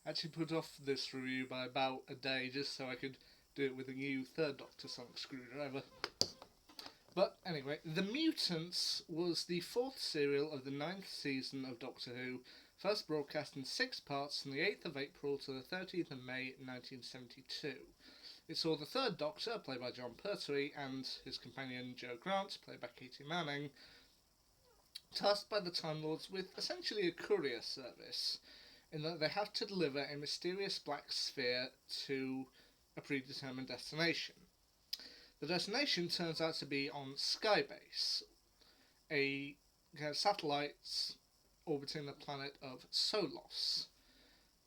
actually put off this review by about a day just so I could do it with a new third Doctor Sonic screwdriver. But anyway, The Mutants was the fourth serial of the ninth season of Doctor Who, first broadcast in 6 parts from the 8th of April to the 30th of May 1972. It saw the third Doctor, played by John Pertwee, and his companion Jo Grant, played by Katie Manning, tasked by the Time Lords with essentially a courier service, in that they have to deliver a mysterious black sphere to a predetermined destination. The destination turns out to be on Skybase, a satellite orbiting the planet of Solos.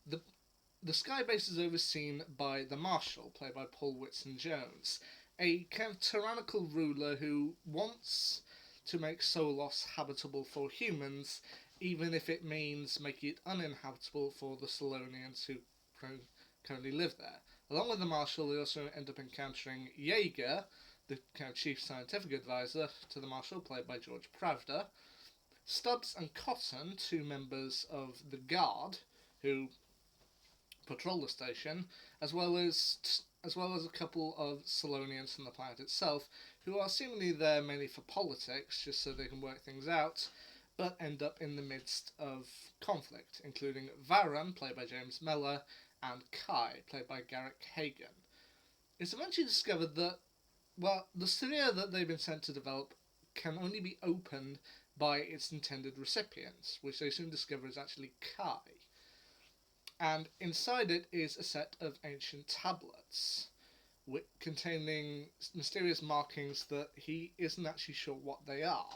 The Skybase is overseen by the Marshal, played by Paul Whitson-Jones, a kind of tyrannical ruler who wants to make Solos habitable for humans, even if it means making it uninhabitable for the Solonians who currently live there. Along with the Marshal, they also end up encountering Jaeger, the kind of chief scientific advisor to the Marshal, played by George Pravda, Stubbs and Cotton, 2 members of the Guard, who patrol the station, as well as a couple of Solonians from the planet itself, who are seemingly there mainly for politics, just so they can work things out, but end up in the midst of conflict, including Varan, played by James Mellor, and Kai, played by Garrick Hagan. It's eventually discovered that, well, the sphere that they've been sent to develop can only be opened by its intended recipients, which they soon discover is actually Kai. And inside it is a set of ancient tablets containing mysterious markings that he isn't actually sure what they are.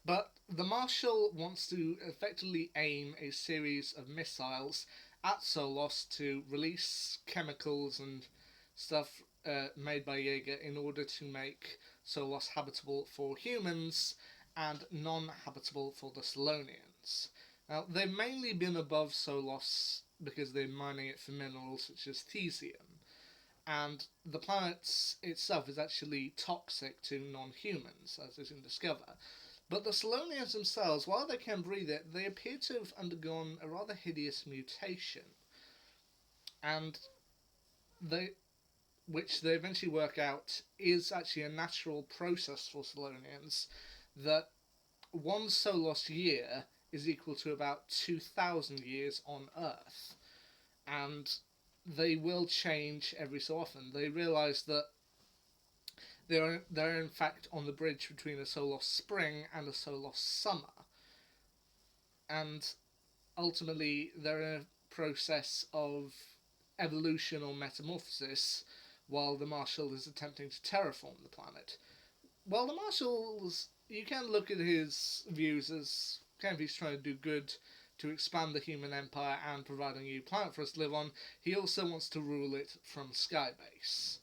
But the Marshal wants to effectively aim a series of missiles at Solos to release chemicals and stuff made by Jaeger in order to make Solos habitable for humans and non-habitable for the Solonians. Now, they've mainly been above Solos because they're mining it for minerals such as thesium, and the planet itself is actually toxic to non-humans, as they soon discover. But the Solonians themselves, while they can breathe it, they appear to have undergone a rather hideous mutation, and which they eventually work out is actually a natural process for Solonians, that 1 Solos year is equal to about 2,000 years on Earth, and they will change every so often. They realise that they're in fact on the bridge between a Solos spring and a Solos summer, and ultimately they're in a process of evolution or metamorphosis while the Marshal is attempting to terraform the planet. While the Marshal's, you can look at his views as kind of he's trying to do good to expand the human empire and provide a new planet for us to live on, he also wants to rule it from Skybase.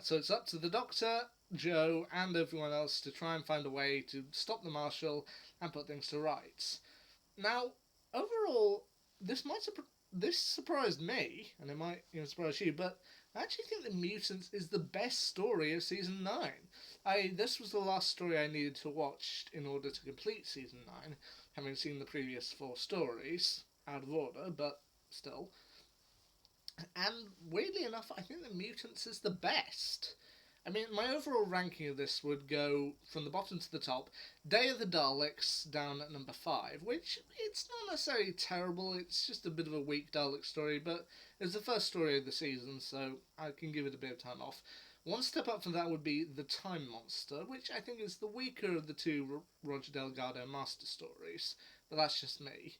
So it's up to the Doctor, Jo, and everyone else to try and find a way to stop the Marshal and put things to rights. Now, overall, this surprised me, and it might even surprise you, but I actually think The Mutants is the best story of Season 9. This was the last story I needed to watch in order to complete Season 9, having seen the previous 4 stories, out of order, but still. And weirdly enough, I think The Mutants is the best. I mean, my overall ranking of this would go from the bottom to the top. Day of the Daleks down at number 5, which it's not necessarily terrible, it's just a bit of a weak Dalek story, but it's the first story of the season, so I can give it a bit of time off. One step up from that would be The Time Monster, which I think is the weaker of the 2 Roger Delgado Master stories, but that's just me.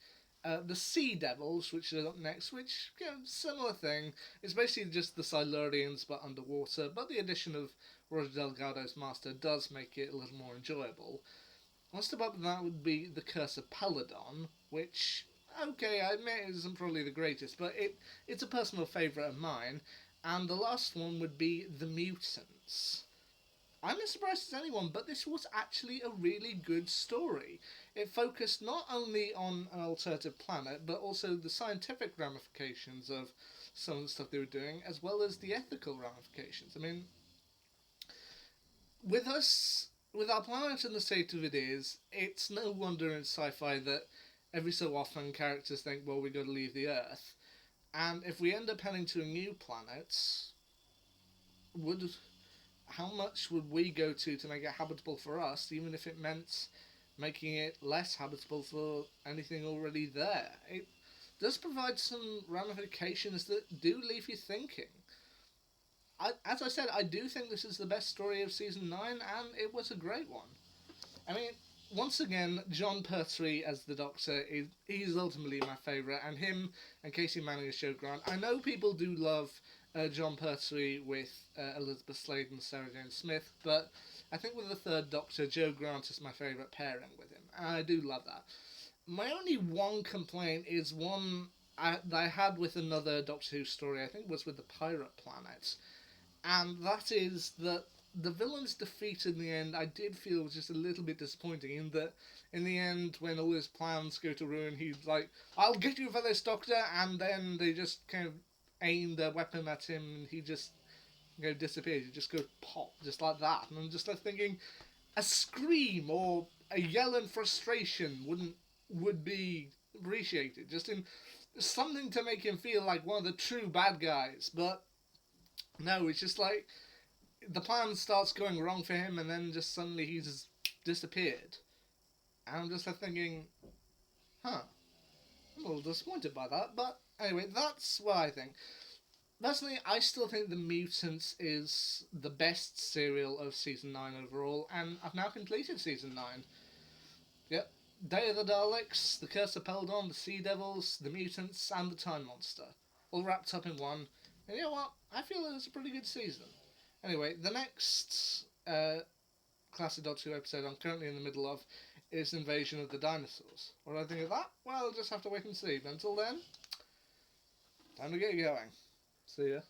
The Sea Devils, which is up next, which, similar thing. It's basically just the Silurians but underwater, but the addition of Roger Delgado's Master does make it a little more enjoyable. One step up from that would be The Curse of Peladon, which, okay, I admit it isn't probably the greatest, but it's a personal favourite of mine. And the last one would be The Mutants. I'm as surprised as anyone, but this was actually a really good story. It focused not only on an alternative planet, but also the scientific ramifications of some of the stuff they were doing, as well as the ethical ramifications. I mean, with our planet and the state of it is, it's no wonder in sci-fi that every so often characters think, well, we got to leave the Earth, and if we end up heading to a new planet, would how much would we go to make it habitable for us, even if it meant making it less habitable for anything already there? It does provide some ramifications that do leave you thinking. As I said, I do think this is the best story of season 9, and it was a great one. I mean, once again, John Pertwee as the Doctor he's ultimately my favourite, and him and Casey Manning as Joe Grant. I know people do love John Pertwee with Elizabeth Slade and Sarah Jane Smith, but I think with the third Doctor, Joe Grant is my favourite pairing with him, and I do love that. My only one complaint is one that I had with another Doctor Who story. I think it was with the Pirate Planet, and that is that the villain's defeat in the end I did feel was just a little bit disappointing, in that in the end when all his plans go to ruin, he's like, I'll get you for this, Doctor, and then they just kind of aim their weapon at him and he just disappears. He just goes pop, just like that. And I'm just left thinking, a scream or a yell in frustration would be appreciated, just in something to make him feel like one of the true bad guys. But no, it's just like the plan starts going wrong for him, and then just suddenly he's just disappeared. And I'm just like thinking, huh, I'm a little disappointed by that. But anyway, that's what I think. Personally, I still think The Mutants is the best serial of season 9 overall, and I've now completed season 9. Yep. Day of the Daleks, The Curse of Peldon, The Sea Devils, The Mutants, and The Time Monster. All wrapped up in one. And you know what? I feel it's a pretty good season. Anyway, the next Classic Doctor Who episode I'm currently in the middle of is Invasion of the Dinosaurs. What do I think of that? Well, I'll just have to wait and see. But until then, time to get going. See ya.